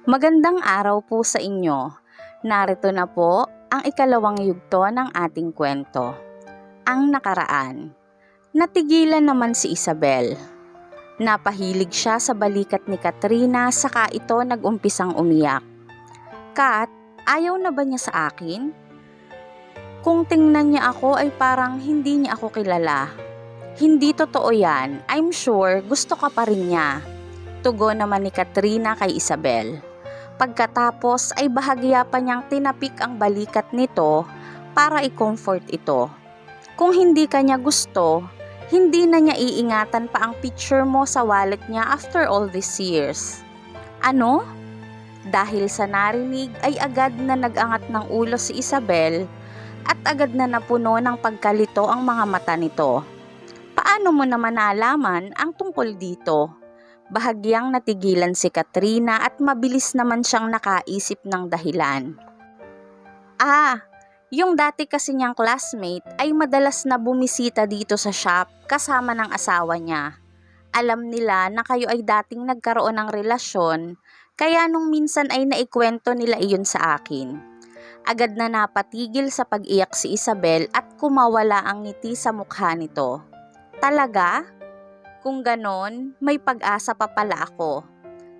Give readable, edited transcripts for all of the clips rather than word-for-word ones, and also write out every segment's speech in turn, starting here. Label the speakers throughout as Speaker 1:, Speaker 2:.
Speaker 1: Magandang araw po sa inyo. Narito na po ang ikalawang yugto ng ating kwento. Ang nakaraan. Natigilan naman si Isabel. Napahilig siya sa balikat ni Katrina saka ito nag-umpisang umiyak. Kat, ayaw na ba niya sa akin? Kung tingnan niya ako ay parang hindi niya ako kilala. Hindi totoo yan. I'm sure gusto ka pa rin niya. Tugon naman ni Katrina kay Isabel. Pagkatapos ay bahagya pa niyang tinapik ang balikat nito para i-comfort ito. Kung hindi kanya gusto, hindi na niya iingatan pa ang picture mo sa wallet niya after all these years. Ano? Dahil sa narinig ay agad na nag-angat ng ulo si Isabel at agad na napuno ng pagkalito ang mga mata nito. Paano mo naman nalaman ang tungkol dito? Bahagyang natigilan si Katrina at mabilis naman siyang nakaisip ng dahilan. Yung dati kasi niyang classmate ay madalas na bumisita dito sa shop kasama ng asawa niya. Alam nila na kayo ay dating nagkaroon ng relasyon, kaya nung minsan ay naikwento nila iyon sa akin. Agad na napatigil sa pag-iyak si Isabel at kumawala ang ngiti sa mukha nito. Talaga? Kung ganon, may pag-asa pa pala ako.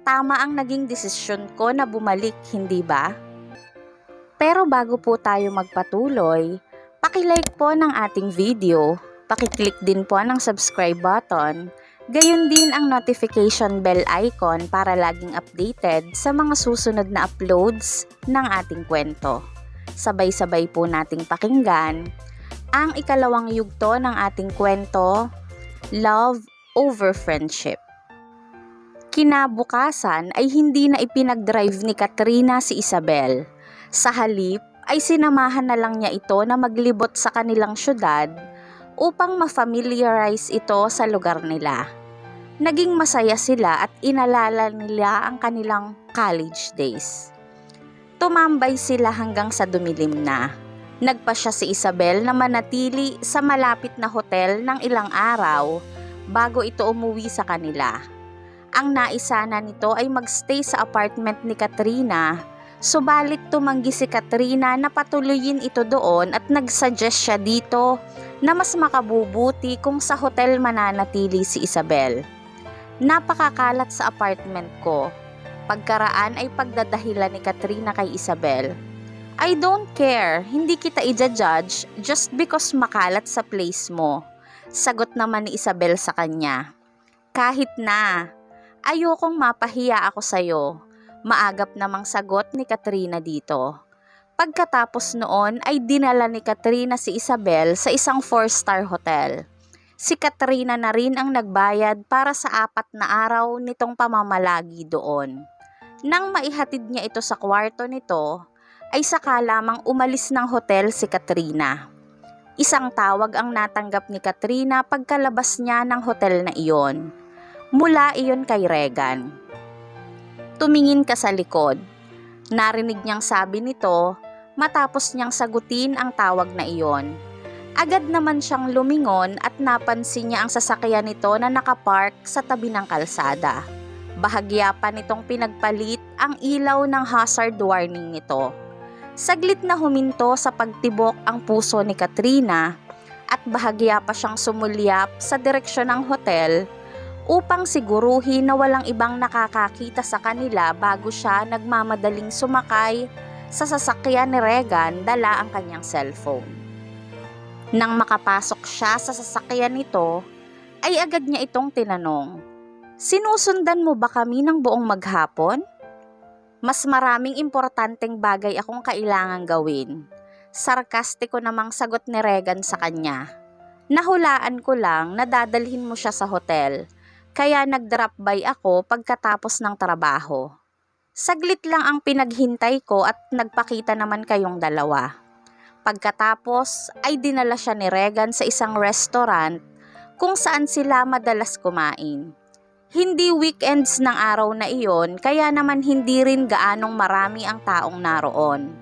Speaker 1: Tama ang naging desisyon ko na bumalik, hindi ba? Pero bago po tayo magpatuloy, paki-like po ng ating video, paki-click din po ng subscribe button, gayon din ang notification bell icon para laging updated sa mga susunod na uploads ng ating kwento. Sabay-sabay po nating pakinggan ang ikalawang yugto ng ating kwento, Love over Friendship. Kinabukasan ay hindi na ipinag-drive ni Katrina si Isabel. Sa halip ay sinamahan na lang niya ito na maglibot sa kanilang syudad upang ma-familiarize ito sa lugar nila. Naging masaya sila at inalala nila ang kanilang college days. Tumambay sila hanggang sa dumilim na. Nagpasya si Isabel na manatili sa malapit na hotel ng ilang araw bago ito umuwi sa kanila. Ang naisana nito ay magstay sa apartment ni Katrina, subalit tumanggi si Katrina na patuloyin ito doon at nagsuggest siya dito na mas makabubuti kung sa hotel mananatili si Isabel. Napakakalat sa apartment ko. Pagkaraan ay pagdadahilan ni Katrina kay Isabel. I don't care, hindi kita i-judge just because makalat sa place mo. Sagot naman ni Isabel sa kanya. Kahit na, ayokong mapahiya ako sa'yo. Maagap namang sagot ni Katrina dito. Pagkatapos noon ay dinala ni Katrina si Isabel sa isang 4-star hotel. Si Katrina na rin ang nagbayad para sa 4 na araw nitong pamamalagi doon. Nang maihatid niya ito sa kwarto nito, ay saka lamang umalis ng hotel si Katrina. Isang tawag ang natanggap ni Katrina pagkalabas niya ng hotel na iyon. Mula iyon kay Regan. Tumingin ka sa likod. Narinig niyang sabi nito matapos niyang sagutin ang tawag na iyon. Agad naman siyang lumingon at napansin niya ang sasakyan nito na nakapark sa tabi ng kalsada. Bahagya pa nitong pinagpalit ang ilaw ng hazard warning nito. Saglit na huminto sa pagtibok ang puso ni Katrina at bahagya pa siyang sumulyap sa direksyon ng hotel upang siguruhin na walang ibang nakakakita sa kanila bago siya nagmamadaling sumakay sa sasakyan ni Regan dala ang kanyang cellphone. Nang makapasok siya sa sasakyan nito, ay agad niya itong tinanong, "Sinusundan mo ba kami ng buong maghapon?" Mas maraming importanteng bagay akong kailangang gawin. Sarkastiko namang sagot ni Regan sa kanya. Nahulaan ko lang na dadalhin mo siya sa hotel, kaya nag-drop by ako pagkatapos ng trabaho. Saglit lang ang pinaghintay ko at nagpakita naman kayong dalawa. Pagkatapos ay dinala siya ni Regan sa isang restaurant kung saan sila madalas kumain. Hindi weekends ng araw na iyon, kaya naman hindi rin gaanong marami ang taong naroon.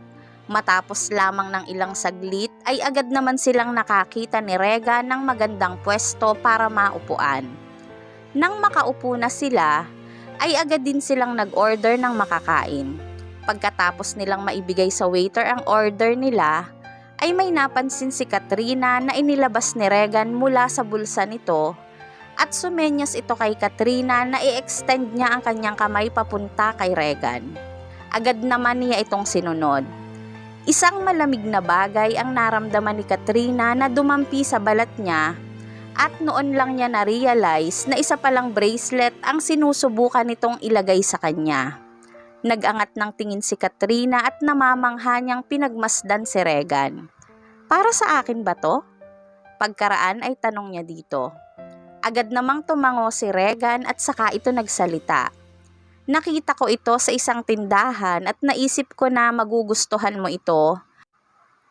Speaker 1: Matapos lamang ng ilang saglit ay agad naman silang nakakita ni Regan ng magandang pwesto para maupuan. Nang makaupo na sila, ay agad din silang nag-order ng makakain. Pagkatapos nilang maibigay sa waiter ang order nila, ay may napansin si Katrina na inilabas ni Regan mula sa bulsa nito at sumenyas ito kay Katrina na i-extend niya ang kanyang kamay papunta kay Regan. Agad naman niya itong sinunod. Isang malamig na bagay ang naramdaman ni Katrina na dumampi sa balat niya at noon lang niya na-realize na isa palang bracelet ang sinusubukan nitong ilagay sa kanya. Nag-angat ng tingin si Katrina at namamangha niyang pinagmasdan si Regan. Para sa akin ba to? Pagkaraan ay tanong niya dito. Agad namang tumango si Regan at saka ito nagsalita. Nakita ko ito sa isang tindahan at naisip ko na magugustuhan mo ito.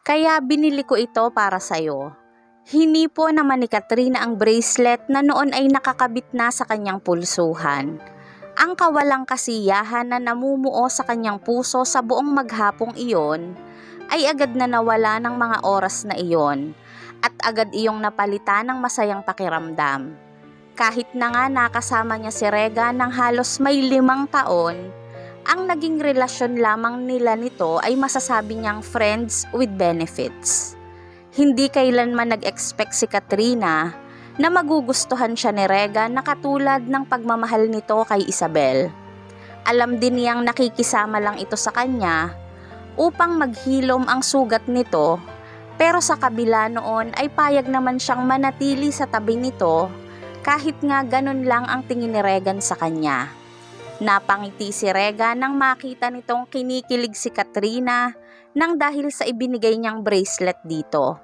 Speaker 1: Kaya binili ko ito para sa'yo. Hinipo naman ni Katrina ang bracelet na noon ay nakakabit na sa kanyang pulsuhan. Ang kawalang kasiyahan na namumuo sa kanyang puso sa buong maghapong iyon ay agad na nawala ng mga oras na iyon at agad iyong napalitan ng masayang pakiramdam. Kahit na nga nakasama niya si Regan ng halos may 5 taon, ang naging relasyon lamang nila nito ay masasabi niyang friends with benefits. Hindi kailanman nag-expect si Katrina na magugustuhan siya ni Regan na katulad ng pagmamahal nito kay Isabel. Alam din niyang nakikisama lang ito sa kanya upang maghilom ang sugat nito, pero sa kabila noon ay payag naman siyang manatili sa tabi nito kahit nga ganun lang ang tingin ni Regan sa kanya. Napangiti si Regan nang makita nitong kinikilig si Katrina nang dahil sa ibinigay niyang bracelet dito.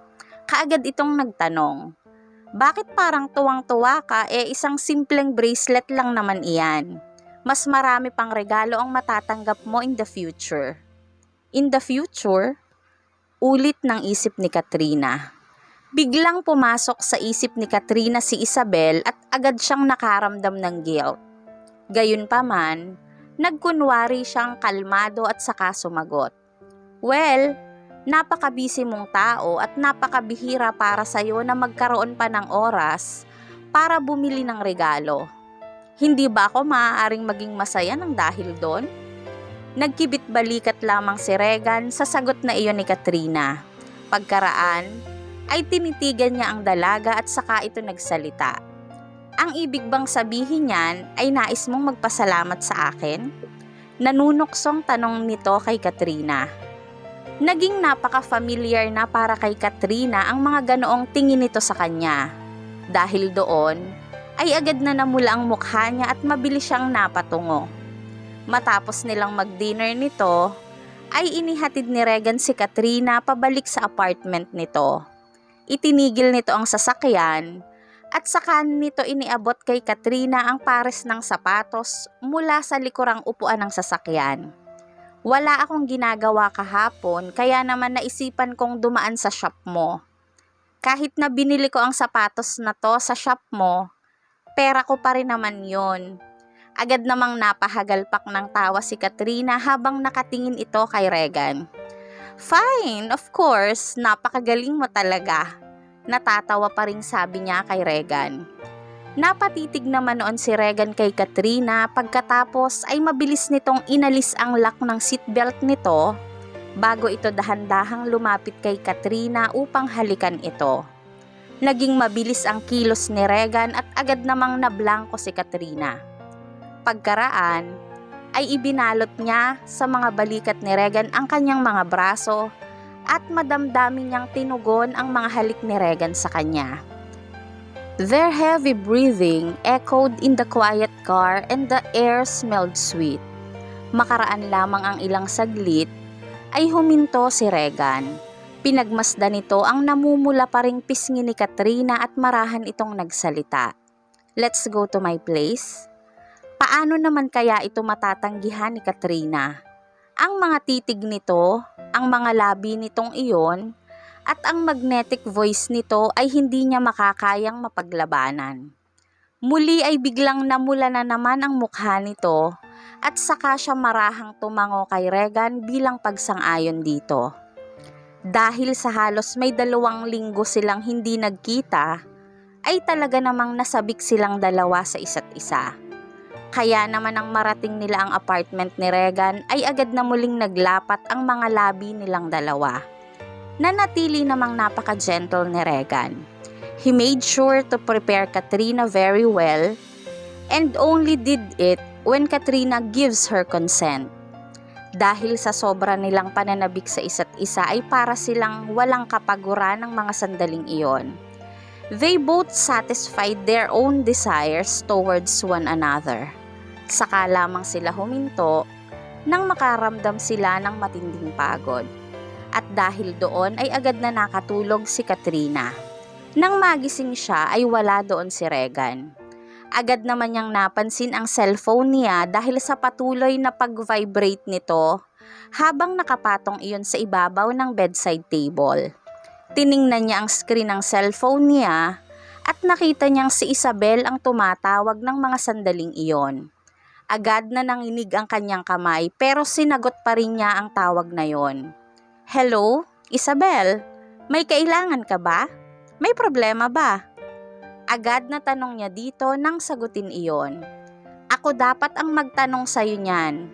Speaker 1: Kaagad itong nagtanong, bakit parang tuwang-tuwa ka, isang simpleng bracelet lang naman iyan. Mas marami pang regalo ang matatanggap mo in the future. In the future? Ulit ng isip ni Katrina. Biglang pumasok sa isip ni Katrina si Isabel at agad siyang nakaramdam ng guilt. Gayunpaman, nagkunwari siyang kalmado at saka sumagot. Well, napakabisi mong tao at napakabihira para sa'yo na magkaroon pa ng oras para bumili ng regalo. Hindi ba ako maaaring maging masaya ng dahil doon? Nagkibit balikat lamang si Regan sa sagot na iyon ni Katrina. Pagkaraan, ay tinitigan niya ang dalaga at saka ito nagsalita. Ang ibig bang sabihin niyan ay nais mong magpasalamat sa akin? Nanunuksong tanong nito kay Katrina. Naging napaka-familiar na para kay Katrina ang mga ganoong tingin nito sa kanya. Dahil doon, ay agad na namula ang mukha niya at mabilis siyang napatungo. Matapos nilang mag-dinner nito, ay inihatid ni Regan si Katrina pabalik sa apartment nito. Itinigil nito ang sasakyan at saka nito iniabot kay Katrina ang pares ng sapatos mula sa likurang upuan ng sasakyan. Wala akong ginagawa kahapon kaya naman naisipan kong dumaan sa shop mo. Kahit na binili ko ang sapatos na to sa shop mo, pera ko pa rin naman yon. Agad namang napahagalpak ng tawa si Katrina habang nakatingin ito kay Regan. Fine, of course, napakagaling mo talaga. Natatawa pa rin sabi niya kay Regan. Napatitig naman noon si Regan kay Katrina pagkatapos ay mabilis nitong inalis ang lock ng seatbelt nito bago ito dahan-dahang lumapit kay Katrina upang halikan ito. Naging mabilis ang kilos ni Regan at agad namang nablangko si Katrina. Pagkaraan, ay ibinalot niya sa mga balikat ni Regan ang kanyang mga braso at madamdamin niyang tinugon ang mga halik ni Regan sa kanya. Their heavy breathing echoed in the quiet car and the air smelled sweet. Makaraan lamang ang ilang saglit ay huminto si Regan. Pinagmasdan nito ang namumula pa ring pisngi ni Katrina at marahan itong nagsalita. Let's go to my place. Paano naman kaya ito matatanggihan ni Katrina? Ang mga titig nito, ang mga labi nitong iyon, at ang magnetic voice nito ay hindi niya makakayang mapaglabanan. Muli ay biglang namula na naman ang mukha nito at saka siya marahang tumango kay Regan bilang pagsang-ayon dito. Dahil sa halos may 2 linggo silang hindi nagkita, ay talaga namang nasabik silang dalawa sa isa't isa. Kaya naman nang marating nila ang apartment ni Regan ay agad na muling naglapat ang mga labi nilang dalawa. Nanatili namang napaka-gentle ni Regan. He made sure to prepare Katrina very well and only did it when Katrina gives her consent. Dahil sa sobra nilang pananabik sa isa't isa ay para silang walang kapaguran ng mga sandaling iyon. They both satisfied their own desires towards one another. Saka lamang sila huminto nang makaramdam sila ng matinding pagod. At dahil doon ay agad na nakatulog si Katrina. Nang magising siya ay wala doon si Regan. Agad naman niyang napansin ang cellphone niya dahil sa patuloy na pag-vibrate nito habang nakapatong iyon sa ibabaw ng bedside table. Tiningnan niya ang screen ng cellphone niya at nakita niyang si Isabel ang tumatawag ng mga sandaling iyon. Agad na nanginig ang kanyang kamay pero sinagot pa rin niya ang tawag na yon. "Hello, Isabel? May kailangan ka ba? May problema ba?" Agad na tanong niya dito nang sagutin iyon. "Ako dapat ang magtanong sa'yo niyan.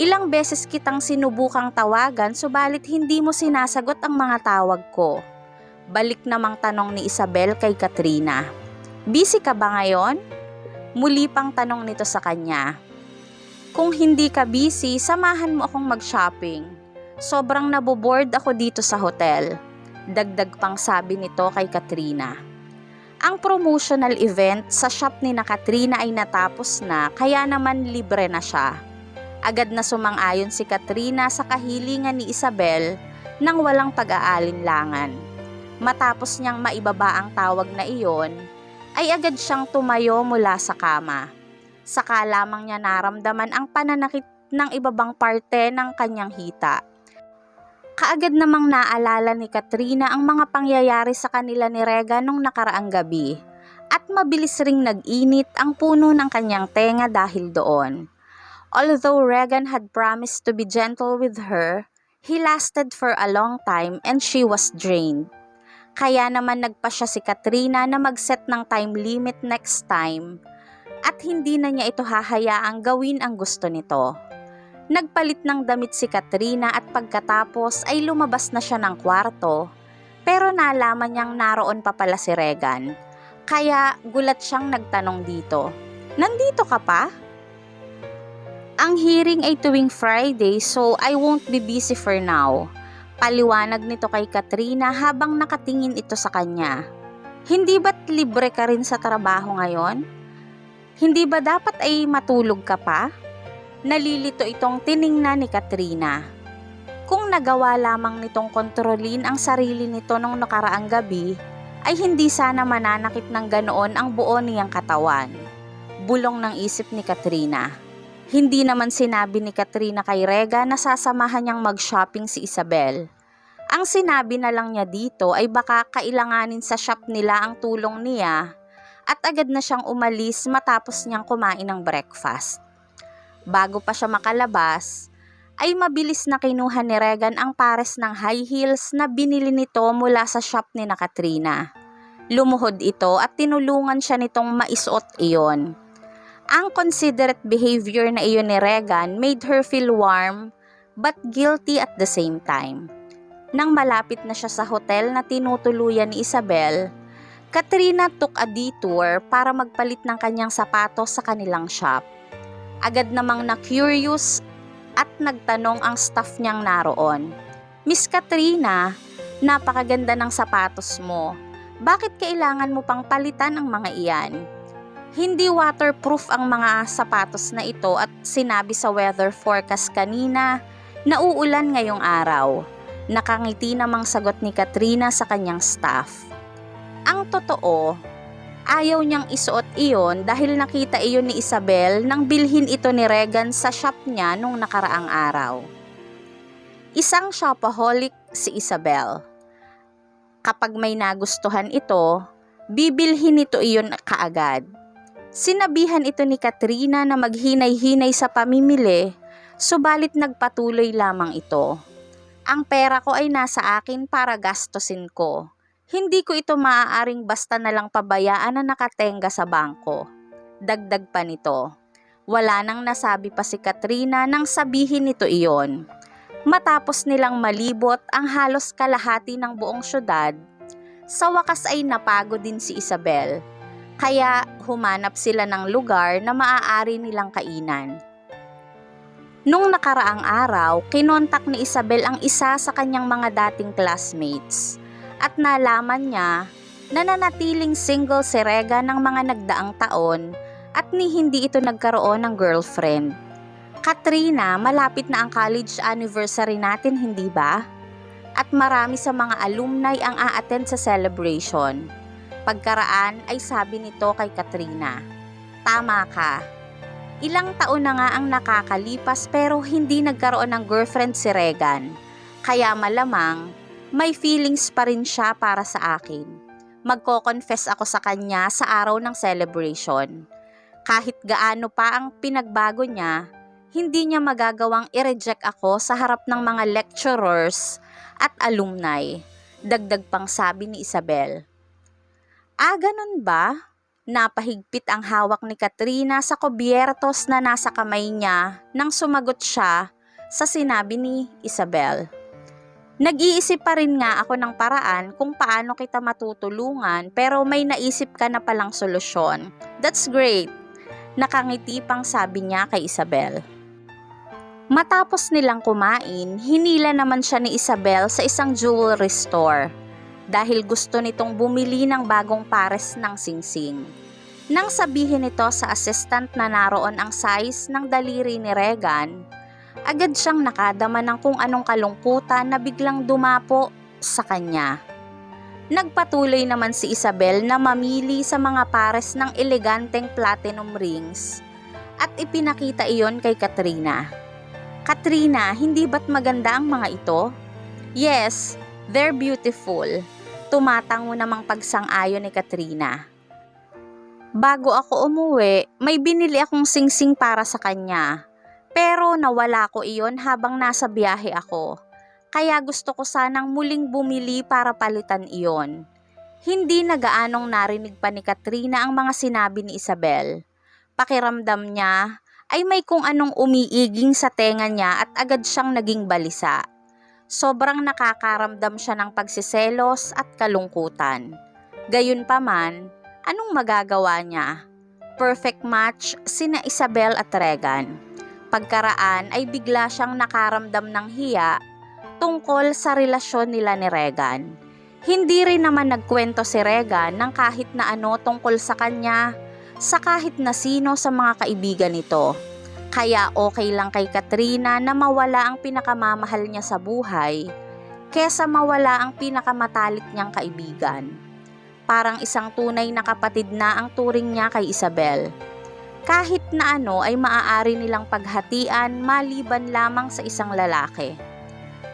Speaker 1: Ilang beses kitang sinubukang tawagan subalit hindi mo sinasagot ang mga tawag ko." Balik namang tanong ni Isabel kay Katrina. "Busy ka ba ngayon?" Muli pang tanong nito sa kanya. "Kung hindi ka busy, samahan mo akong mag-shopping. Sobrang naboboard ako dito sa hotel." Dagdag pang sabi nito kay Katrina. Ang promotional event sa shop ni Katrina ay natapos na kaya naman libre na siya. Agad na sumang-ayon si Katrina sa kahilingan ni Isabel nang walang pag-aalinlangan. Matapos niyang maibaba ang tawag na iyon, ay agad siyang tumayo mula sa kama. Saka lamang niya naramdaman ang pananakit ng ibabang parte ng kanyang hita. Kaagad namang naalala ni Katrina ang mga pangyayari sa kanila ni Regan nung nakaraang gabi at mabilis ring nag-init ang puno ng kanyang tenga dahil doon. Although Regan had promised to be gentle with her, he lasted for a long time and she was drained. Kaya naman nagpa siya si Katrina na mag-set ng time limit next time at hindi na niya ito hahayaang gawin ang gusto nito. Nagpalit ng damit si Katrina at pagkatapos ay lumabas na siya ng kwarto pero nalaman niyang naroon pa pala si Regan. Kaya gulat siyang nagtanong dito, "Nandito ka pa?" "Ang hearing ay tuwing Friday so I won't be busy for now." Paliwanag nito kay Katrina habang nakatingin ito sa kanya. "Hindi ba't libre ka rin sa trabaho ngayon? Hindi ba dapat ay matulog ka pa?" Nalilito itong tiningnan ni Katrina. Kung nagawa lamang nitong kontrolin ang sarili nito nung nakaraang gabi, ay hindi sana mananakit ng ganoon ang buo niyang katawan. Bulong ng isip ni Katrina. Hindi naman sinabi ni Katrina kay Rega na sasamahan niyang mag-shopping si Isabel. Ang sinabi na lang niya dito ay baka kailanganin sa shop nila ang tulong niya at agad na siyang umalis matapos niyang kumain ng breakfast. Bago pa siya makalabas, ay mabilis na kinuha ni Regan ang pares ng high heels na binili nito mula sa shop ni Katrina. Lumuhod ito at tinulungan siya nitong maisuot iyon. Ang considerate behavior na iyon ni Regan made her feel warm but guilty at the same time. Nang malapit na siya sa hotel na tinutuluyan ni Isabel, Katrina took a detour para magpalit ng kanyang sapatos sa kanilang shop. Agad namang na-curious at nagtanong ang staff niyang naroon, "Miss Katrina, napakaganda ng sapatos mo. Bakit kailangan mo pang palitan ang mga iyan? Hindi waterproof ang mga sapatos na ito at sinabi sa weather forecast kanina na uulan ngayong araw." Nakangiti namang sagot ni Katrina sa kanyang staff. Ang totoo, ayaw niyang isuot iyon dahil nakita iyon ni Isabel nang bilhin ito ni Regan sa shop niya nung nakaraang araw. Isang shopaholic si Isabel. Kapag may nagustuhan ito, bibilhin nito iyon kaagad. Sinabihan ito ni Katrina na maghinay-hinay sa pamimili, subalit nagpatuloy lamang ito. "Ang pera ko ay nasa akin para gastusin ko. Hindi ko ito maaaring basta na lang pabayaan na nakatenga sa bangko." Dagdag pa nito, Wala nang nasabi pa si Katrina nang sabihin nito iyon. Matapos nilang malibot ang halos kalahati ng buong syudad, sa wakas ay napagod din si Isabel. Kaya humanap sila ng lugar na maaari nilang kainan. Nung nakaraang araw, kinontak ni Isabel ang isa sa kanyang mga dating classmates at nalaman niya na nanatiling single si Rega ng mga nagdaang taon at ni hindi ito nagkaroon ng girlfriend. Katrina, malapit na ang college anniversary natin, hindi ba? At marami sa mga alumni ang a-attend sa celebration. Pagkaraan ay sabi nito kay Katrina, "Tama ka. Ilang taon na nga ang nakakalipas pero hindi nagkaroon ng girlfriend si Regan. Kaya malamang may feelings pa rin siya para sa akin. Magko-confess ako sa kanya sa araw ng celebration. Kahit gaano pa ang pinagbago niya, hindi niya magagawang i-reject ako sa harap ng mga lecturers at alumni." Dagdag pang sabi ni Isabel. Ganun ba? Napahigpit ang hawak ni Katrina sa kubyertos na nasa kamay niya nang sumagot siya sa sinabi ni Isabel. Nag-iisip pa rin nga ako ng paraan kung paano kita matutulungan pero may naisip ka na palang solusyon. That's great. Nakangiti pang sabi niya kay Isabel. Matapos nilang kumain, hinila naman siya ni Isabel sa isang jewelry store dahil gusto nitong bumili ng bagong pares ng singsing. Nang sabihin nito sa assistant na naroon ang size ng daliri ni Regan, agad siyang nakadama ng kung anong kalungkutan na biglang dumapo sa kanya. Nagpatuloy naman si Isabel na mamili sa mga pares ng eleganteng platinum rings at ipinakita iyon kay Katrina. "Katrina, hindi ba't maganda ang mga ito?" "Yes, they're beautiful." Tumatango namang pagsang-ayon ni Katrina. "Bago ako umuwi, may binili akong singsing para sa kanya. Pero nawala ko iyon habang nasa biyahe ako. Kaya gusto ko sanang muling bumili para palitan iyon." Hindi na gaanong narinig pa ni Katrina ang mga sinabi ni Isabel. Pakiramdam niya ay may kung anong umiiging sa tenga niya at agad siyang naging balisa. Sobrang nakakaramdam siya ng pagsiselos at kalungkutan. Gayunpaman, anong magagawa niya? Perfect match sina Isabel at Regan. Pagkaraan ay bigla siyang nakaramdam ng hiya tungkol sa relasyon nila ni Regan. Hindi rin naman nagkwento si Regan ng kahit na ano tungkol sa kanya sa kahit na sino sa mga kaibigan nito. Kaya okay lang kay Katrina na mawala ang pinakamamahal niya sa buhay kesa mawala ang pinakamatalik niyang kaibigan. Parang isang tunay na kapatid na ang turing niya kay Isabel. Kahit na ano ay maaari nilang paghatian maliban lamang sa isang lalaki.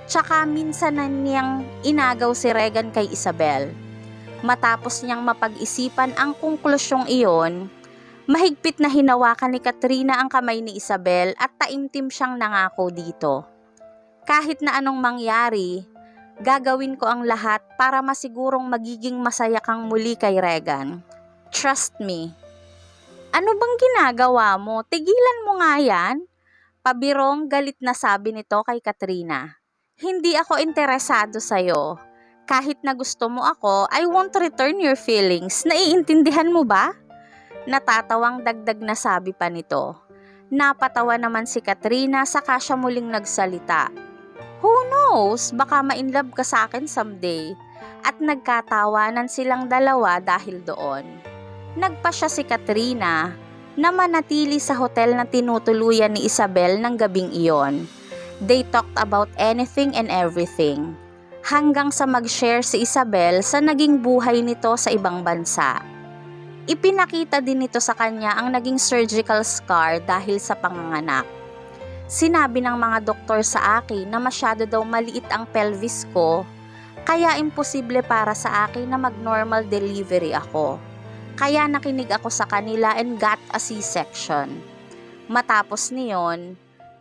Speaker 1: Tsaka minsan na niyang inagaw si Regan kay Isabel. Matapos niyang mapag-isipan ang konklusyong iyon, mahigpit na hinawakan ni Katrina ang kamay ni Isabel at taimtim siyang nangako dito. "Kahit na anong mangyari, gagawin ko ang lahat para masigurong magiging masaya kang muli kay Regan. Trust me." "Ano bang ginagawa mo? Tigilan mo nga yan." Pabirong galit na sabi nito kay Katrina. "Hindi ako interesado sa'yo. Kahit na gusto mo ako, I won't return your feelings. Naiintindihan mo ba?" Natatawang dagdag na sabi pa nito. Napatawa naman si Katrina saka siya muling nagsalita. "Who knows, baka ma-inlove ka sa akin someday." At nagkatawanan silang dalawa dahil doon. Nagpasya si Katrina na manatili sa hotel na tinutuluyan ni Isabel ng gabing iyon. They talked about anything and everything. Hanggang sa mag-share si Isabel sa naging buhay nito sa ibang bansa. Ipinakita din nito sa kanya ang naging surgical scar dahil sa panganganak. Sinabi ng mga doktor sa akin na masyado daw maliit ang pelvis ko, kaya imposible para sa akin na mag-normal delivery ako. Kaya nakinig ako sa kanila and got a C-section. Matapos niyon,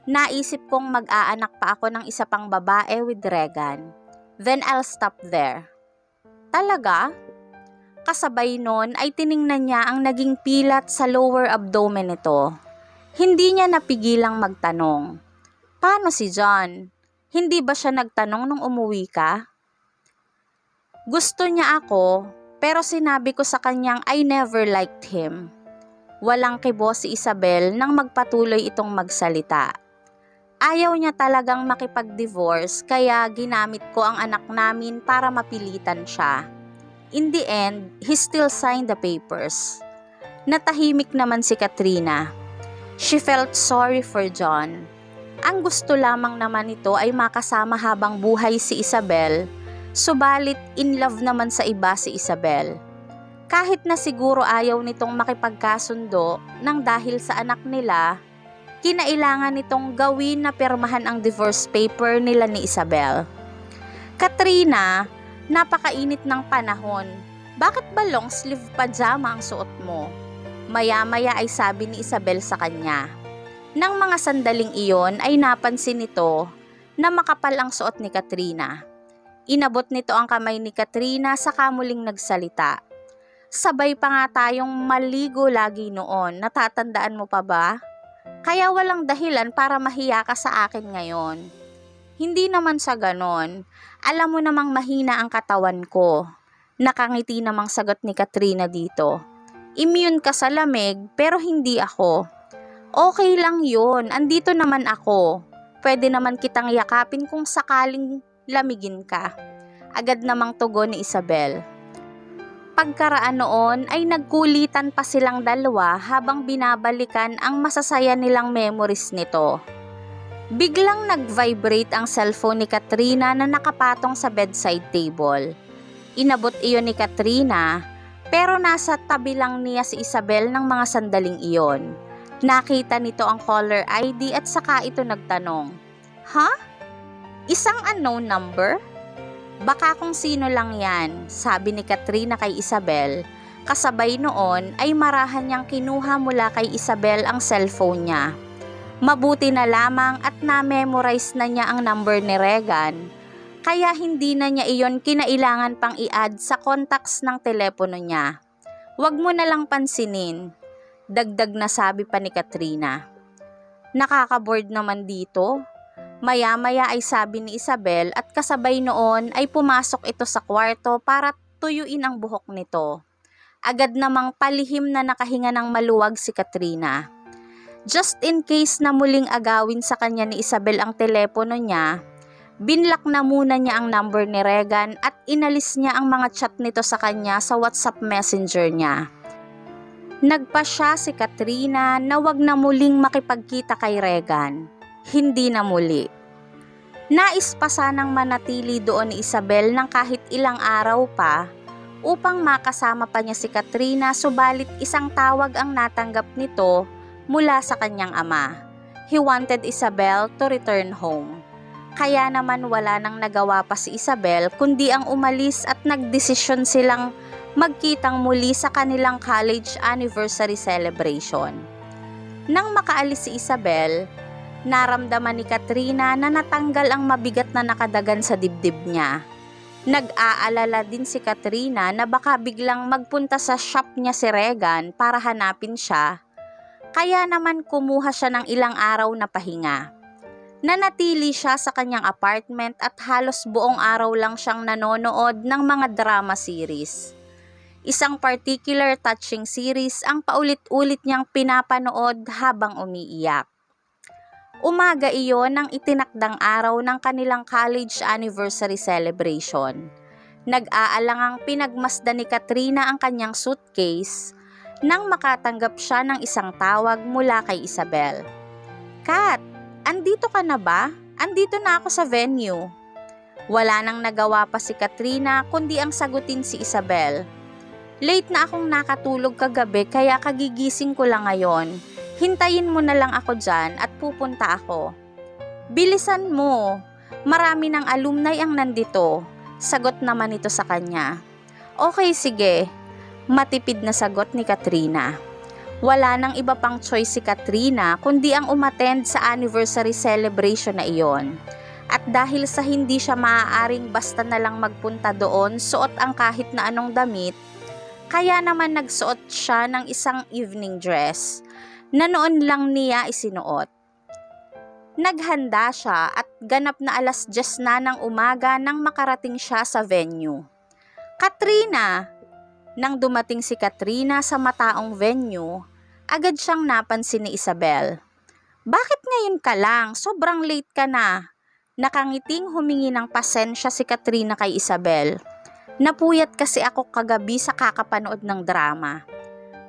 Speaker 1: naisip kong mag-aanak pa ako ng isa pang babae with Regan. Then I'll stop there." "Talaga?" Kasabay nun ay tiningnan niya ang naging pilat sa lower abdomen nito. Hindi niya napigilang magtanong, "Paano si John? Hindi ba siya nagtanong nung umuwi ka?" Gusto niya ako, pero sinabi ko sa kanyang I never liked him. Walang kibo si Isabel nang magpatuloy itong magsalita. Ayaw niya talagang makipag-divorce kaya ginamit ko ang anak namin para mapilitan siya. In the end, he still signed the papers. Natahimik naman si Katrina. She felt sorry for John. Ang gusto lamang naman ito ay makasama habang buhay si Isabel, subalit in love naman sa iba si Isabel. Kahit na siguro ayaw nitong makipagkasundo nang dahil sa anak nila, kinailangan nitong gawin na pirmahan ang divorce paper nila ni Isabel. Katrina, napakainit ng panahon. Bakit ba long sleeve pajama ang suot mo? Maya-maya ay sabi ni Isabel sa kanya. Nang mga sandaling iyon ay napansin nito na makapal ang suot ni Katrina. Inabot nito ang kamay ni Katrina saka muling nagsalita. Sabay pa nga tayong maligo lagi noon, natatandaan mo pa ba? Kaya walang dahilan para mahiya ka sa akin ngayon. Hindi naman sa ganon, alam mo namang mahina ang katawan ko. Nakangiti namang sagot ni Katrina dito. Immune ka sa lamig pero hindi ako. Okay lang yun, andito naman ako. Pwede naman kitang yakapin kung sakaling lamigin ka. Agad namang tugon ni Isabel. Pagkaraan noon ay nagkulitan pa silang dalawa habang binabalikan ang masasaya nilang memories nito. Biglang nag-vibrate ang cellphone ni Katrina na nakapatong sa bedside table. Inabot iyon ni Katrina pero nasa tabi lang niya si Isabel ng mga sandaling iyon. Nakita nito ang caller ID at saka ito nagtanong, "Ha? Isang unknown number?" "Baka kung sino lang yan," sabi ni Katrina kay Isabel. Kasabay noon ay marahan niyang kinuha mula kay Isabel ang cellphone niya. Mabuti na lamang at na-memorize na niya ang number ni Regan, kaya hindi na niya iyon kinailangan pang i-add sa contacts ng telepono niya. "Wag mo na lang pansinin," dagdag na sabi pa ni Katrina. "Nakaka-bored naman dito." Maya-maya ay sabi ni Isabel at kasabay noon ay pumasok ito sa kwarto para tuyuin ang buhok nito. Agad namang palihim na nakahinga ng maluwag si Katrina. Just in case na muling agawin sa kanya ni Isabel ang telepono niya, binlock na muna niya ang number ni Regan at inalis niya ang mga chat nito sa kanya sa WhatsApp Messenger niya. Nagpasya si Katrina na wag na muling makipagkita kay Regan. Hindi na muli. Nais pa sanang manatili doon ni Isabel ng kahit ilang araw pa upang makasama pa niya si Katrina, subalit isang tawag ang natanggap nito mula sa kanyang ama. He wanted Isabel to return home. Kaya naman wala nang nagawa pa si Isabel kundi ang umalis at nagdesisyon silang magkitang muli sa kanilang college anniversary celebration. Nang makaalis si Isabel, naramdaman ni Katrina na natanggal ang mabigat na nakadagan sa dibdib niya. Nag-aalala din si Katrina na baka biglang magpunta sa shop niya si Regan para hanapin siya, kaya naman kumuha siya ng ilang araw na pahinga. Nanatili siya sa kanyang apartment at halos buong araw lang siyang nanonood ng mga drama series. Isang particular touching series ang paulit-ulit niyang pinapanood habang umiiyak. Umaga iyon ng itinakdang araw ng kanilang college anniversary celebration. Nag-aalangang pinagmasdan ni Katrina ang kanyang suitcase nang makatanggap siya ng isang tawag mula kay Isabel. "Kat, andito ka na ba? Andito na ako sa venue." Wala nang nagawa pa si Katrina kundi ang sagutin si Isabel. "Late na akong nakatulog kagabi kaya kagigising ko lang ngayon. Hintayin mo na lang ako dyan at pupunta ako." "Bilisan mo, marami ng alumni ang nandito," sagot naman ito sa kanya. "Okay, sige," matipid na sagot ni Katrina. Wala nang iba pang choice si Katrina kundi ang umattend sa anniversary celebration na iyon. At dahil sa hindi siya maaaring basta na lang magpunta doon suot ang kahit na anong damit, kaya naman nagsuot siya ng isang evening dress. na noon lang niya isinuot. Naghanda siya at ganap na 10:00 na ng umaga nang makarating siya sa venue. Katrina! Nang dumating si Katrina sa mataong venue, agad siyang napansin ni Isabel. "Bakit ngayon ka lang? Sobrang late ka na." Nakangiting humingi ng pasensya si Katrina kay Isabel. "Napuyat kasi ako kagabi sa kakapanood ng drama."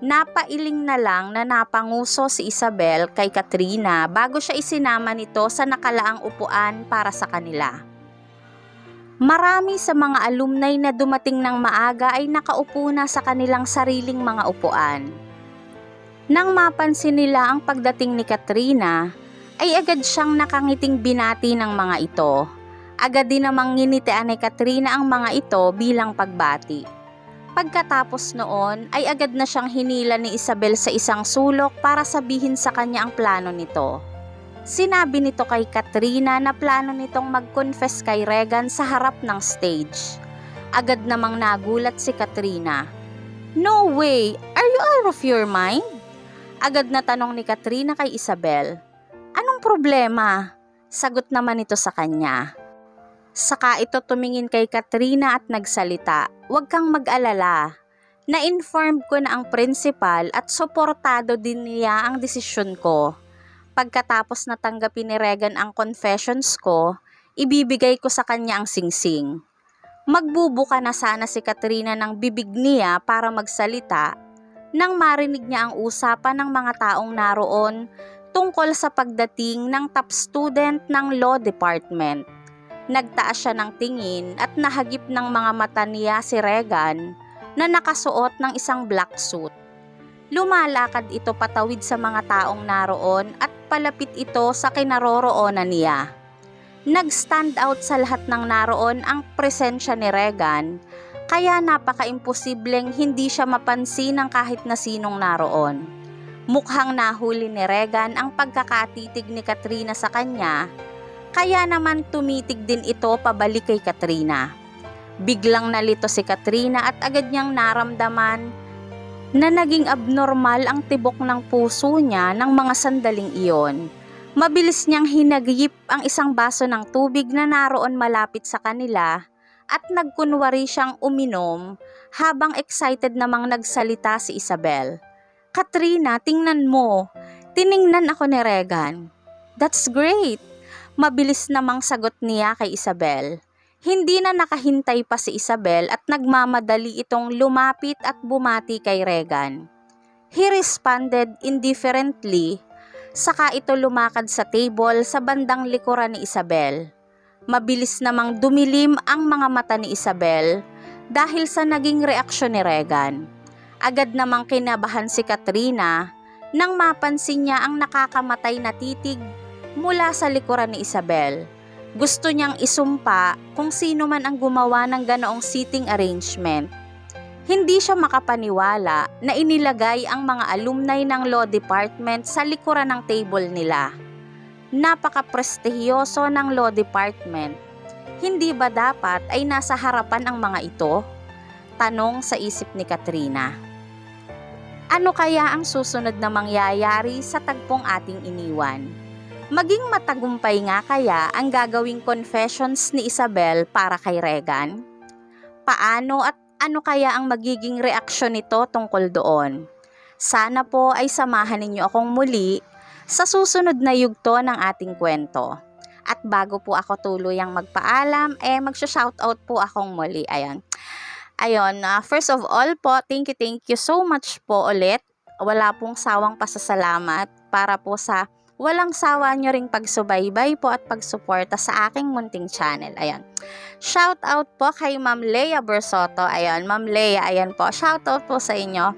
Speaker 1: Napailing na lang na napanguso si Isabel kay Katrina bago siya isinama nito sa nakalaang upuan para sa kanila. Marami sa mga alumni na dumating ng maaga ay nakaupo na sa kanilang sariling mga upuan. Nang mapansin nila ang pagdating ni Katrina, ay agad siyang nakangiting binati ng mga ito. Agad din namang nginitian ni Katrina ang mga ito bilang pagbati. Pagkatapos noon ay agad na siyang hinila ni Isabel sa isang sulok para sabihin sa kanya ang plano nito. Sinabi nito kay Katrina na plano nitong mag-confess kay Regan sa harap ng stage. Agad namang nagulat si Katrina. "No way! Are you out of your mind?" Agad na tanong ni Katrina kay Isabel. "Anong problema?" Sagot naman ito sa kanya. Saka ito tumingin kay Katrina at nagsalita. "Huwag kang mag-alala. Na-inform ko na ang principal at suportado din niya ang desisyon ko. Pagkatapos na tanggapin ni Regan ang confessions ko, ibibigay ko sa kanya ang singsing." Magbubuka na sana si Katrina ng bibig niya para magsalita nang marinig niya ang usapan ng mga taong naroon tungkol sa pagdating ng top student ng law department. Nagtaas siya ng tingin at nahagip ng mga mata niya si Regan na nakasuot ng isang black suit. Lumalakad ito patawid sa mga taong naroon at palapit ito sa kinaroroonan niya. Nag-stand out sa lahat ng naroon ang presensya ni Regan, kaya napaka-imposibleng hindi siya mapansin ng kahit na sinong naroon. Mukhang nahuli ni Regan ang pagkakatitig ni Katrina sa kanya, kaya naman tumitig din ito pabalik kay Katrina. Biglang nalito si Katrina at agad niyang naramdaman na naging abnormal ang tibok ng puso niya ng mga sandaling iyon. Mabilis niyang hinagip ang isang baso ng tubig na naroon malapit sa kanila at nagkunwari siyang uminom habang excited namang nagsalita si Isabel. "Katrina, tingnan mo. Tiningnan ako ni Regan." "That's great." Mabilis namang sagot niya kay Isabel. Hindi na nakahintay pa si Isabel at nagmamadali itong lumapit at bumati kay Regan. He responded indifferently, saka ito lumakad sa table sa bandang likuran ni Isabel. Mabilis namang dumilim ang mga mata ni Isabel dahil sa naging reaksyon ni Regan. Agad namang kinabahan si Katrina nang mapansin niya ang nakakamatay na titig mula sa likuran ni Isabel. Gusto niyang isumpa kung sino man ang gumawa ng ganoong seating arrangement. Hindi siya makapaniwala na inilagay ang mga alumni ng law department sa likuran ng table nila. Napaka-prestihiyoso ng law department. Hindi ba dapat ay nasa harapan ang mga ito? Tanong sa isip ni Katrina. Ano kaya ang susunod na mangyayari sa tagpong ating iniwan? Maging matagumpay nga kaya ang gagawing confessions ni Isabel para kay Regan? Paano at ano kaya ang magiging reaksyon nito tungkol doon? Sana po ay samahan ninyo akong muli sa susunod na yugto ng ating kwento. At bago po ako tuluyang magpaalam, magsha-shoutout po akong muli. First of all po, thank you so much po ulit. Wala pong sawang pasasalamat para po sa walang sawa nyo ring pagsubaybay po at pagsuporta sa aking munting channel. Shout out po kay Ma'am Lea Bersoto. Ma'am Lea, po. Shout out po sa inyo.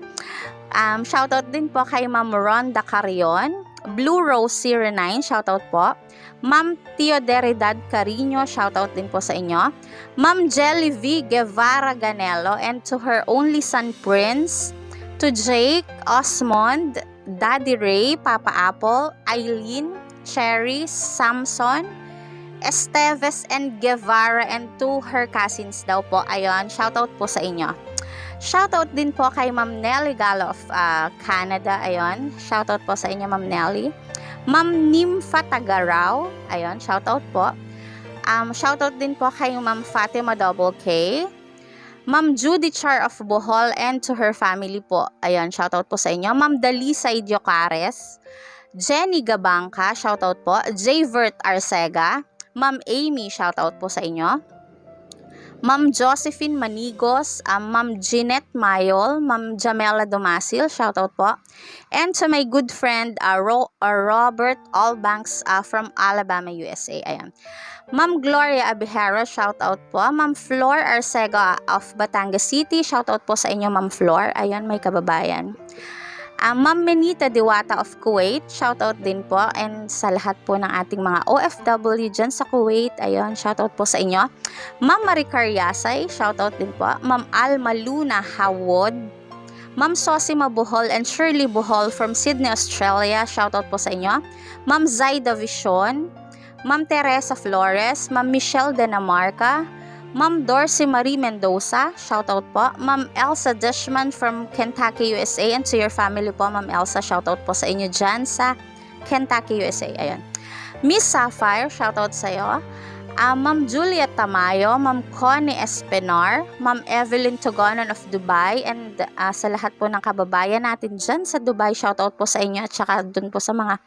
Speaker 1: Shout out din po kay Ma'am Ronda Carion. Blue Rose 09, shout out po. Ma'am Teoderidad Carino, shout out din po sa inyo. Ma'am Jelly V. Guevara Ganelo, and to her only son Prince, to Jake, Osmond, Daddy Ray, Papa Apple, Eileen, Cherry, Samson, Esteves, and Guevara, and to her cousins daw po. Shoutout po sa inyo. Shoutout din po kay Ma'am Nelly Gallo of Canada. Ayun, shoutout po sa inyo Ma'am Nelly. Ma'am Nympha Tagaraw. Ayun, shoutout po. Shoutout din po kay Ma'am Fatima Double K. Ma'am Judy Char of Bohol and to her family po. Ayun, shoutout po sa inyo. Ma'am Dalisa Idiocares. Jenny Gabangka, shoutout po. J. Vert Arcega. Ma'am Amy, shoutout po sa inyo. Ma'am Josephine Manigos, Ma'am Jeanette Mayol, Ma'am Jamela Dumasil, shoutout po. And to my good friend Robert Allbanks from Alabama, USA. Ayan. Ma'am Gloria Abihero, shoutout po. Ma'am Flor Arcega of Batangas City, shoutout po sa inyo Ma'am Flor. Ayan, may kababayan. Ma'am Menita Diwata of Kuwait, shoutout din po. And sa lahat po ng ating mga OFW dyan sa Kuwait, ayun, shoutout po sa inyo. Ma'am Maricar Yasay, shoutout din po. Ma'am Alma Luna Hawod, Ma'am Sosima Bohol and Shirley Bohol from Sydney, Australia, shoutout po sa inyo. Ma'am Zaida Vision, Ma'am Teresa Flores, Ma'am Michelle Dinamarca, Ma'am Dorsey Marie Mendoza, shoutout po. Ma'am Elsa Dishman from Kentucky, USA, and to your family po, Ma'am Elsa, shoutout po sa inyo dyan sa Kentucky, USA. Ayan. Miss Sapphire, shoutout sa iyo. Ma'am Juliet Tamayo, Ma'am Connie Espenar, Ma'am Evelyn Togonon of Dubai, and sa lahat po ng kababayan natin dyan sa Dubai, shoutout po sa inyo, at saka dun po sa mga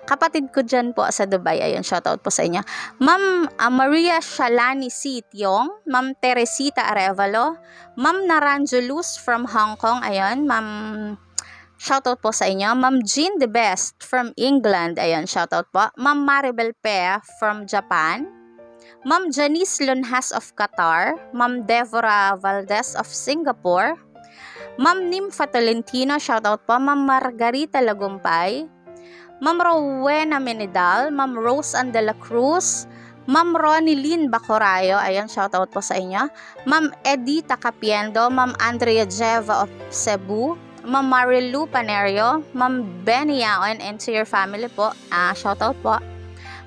Speaker 1: kapatid ko dyan po sa Dubai. Ayun, shoutout po sa inyo. Ma'am Maria Shalani C. Tiong, Ma'am Teresita Arevalo, Ma'am Naranjulus from Hong Kong. Ayun, Ma'am, shoutout po sa inyo. Ma'am Jean the Best from England. Ayun, shoutout po. Ma'am Maribel Pea from Japan. Ma'am Janice Lunhas of Qatar. Ma'am Deborah Valdez of Singapore. Ma'am Nympha Tolentino, shoutout po. Ma'am Margarita Lagumpay. Ma'am Rowena Menidal, Ma'am Rose Andela Cruz, Ma'am Ronnie Lynn Bacorayo, ayan, shoutout po sa inyo. Ma'am Edita Capiendo, Ma'am Andrea Jeva of Cebu, Ma'am Marilu Panerio, Ma'am Benny Yaon, and to your family po, shoutout po.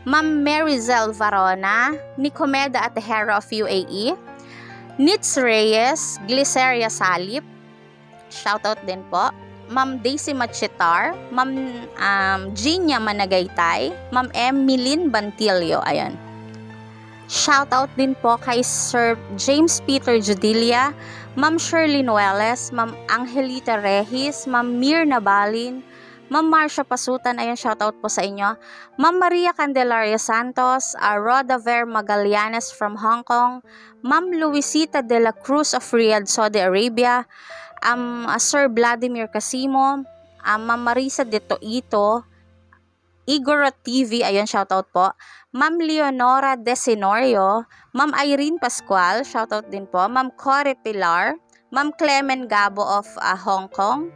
Speaker 1: Ma'am Maryzel Varona, Nicomeda Atehera of UAE, Nitz Reyes, Glyceria Salip, shoutout din po. Ma'am Daisy Machitar, Ma'am Gina Managaytay, Ma'am Emilyn Bantilio, ayan. Shoutout din po kay Sir James Peter Judilia, Ma'am Shirley Nueles, Ma'am Angelita Regis, Ma'am Mirna Balin, Ma'am Marcia Pasutan, ayan, shoutout po sa inyo. Ma'am Maria Candelaria Santos, Rhoda Ver Magallanes from Hong Kong, Ma'am Luisita de la Cruz of Riyadh, Saudi Arabia, Sir Vladimir Casimo, Ma'am Marisa De Toito, Igor TV, ayun, shoutout po. Ma'am Leonora Desinorio, Ma'am Irene Pascual, shoutout din po. Ma'am Corey Pilar, Ma'am Clement Gabo of Hong Kong,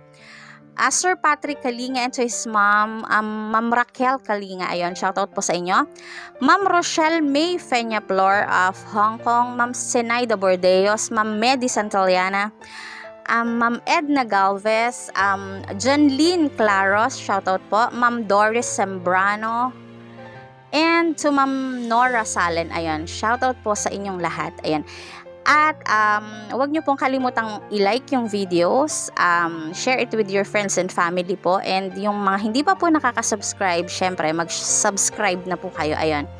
Speaker 1: Sir Patrick Kalinga and to his mom, Ma'am Raquel Kalinga, ayun, shoutout po sa inyo. Ma'am Rochelle May Feñaplor of Hong Kong, Ma'am Senaida Bordeos, Ma'am Medi Santoliana, Ma'am Edna Galvez, John Lynn Claros, shoutout po. Ma'am Doris Sembrano, and to Ma'am Nora Salen, ayan, shoutout po sa inyong lahat, ayan. At huwag nyo pong kalimutang i-like yung videos, share it with your friends and family po, and yung mga hindi pa po nakaka-subscribe, syempre mag-subscribe na po kayo, ayan.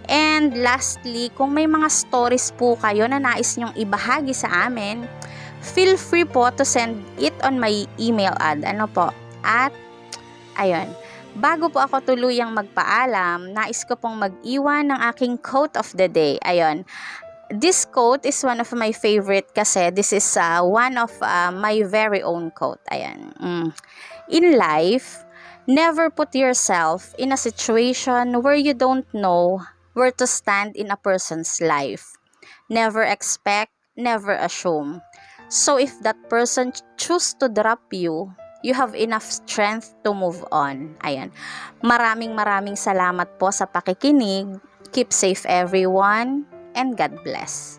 Speaker 1: And lastly, kung may mga stories po kayo na nais nyong ibahagi sa amin, feel free po to send it on my email ad. Ano po? At, ayun. Bago po ako tuluyang magpaalam, nais ko pong mag-iwan ng aking quote of the day. Ayun. This quote is one of my favorite kasi this is one of my very own quote. Ayan. In life, never put yourself in a situation where you don't know where to stand in a person's life. Never expect, never assume. So if that person choose to drop you, you have enough strength to move on. Ayan. Maraming salamat po sa pakikinig. Keep safe everyone, and God bless.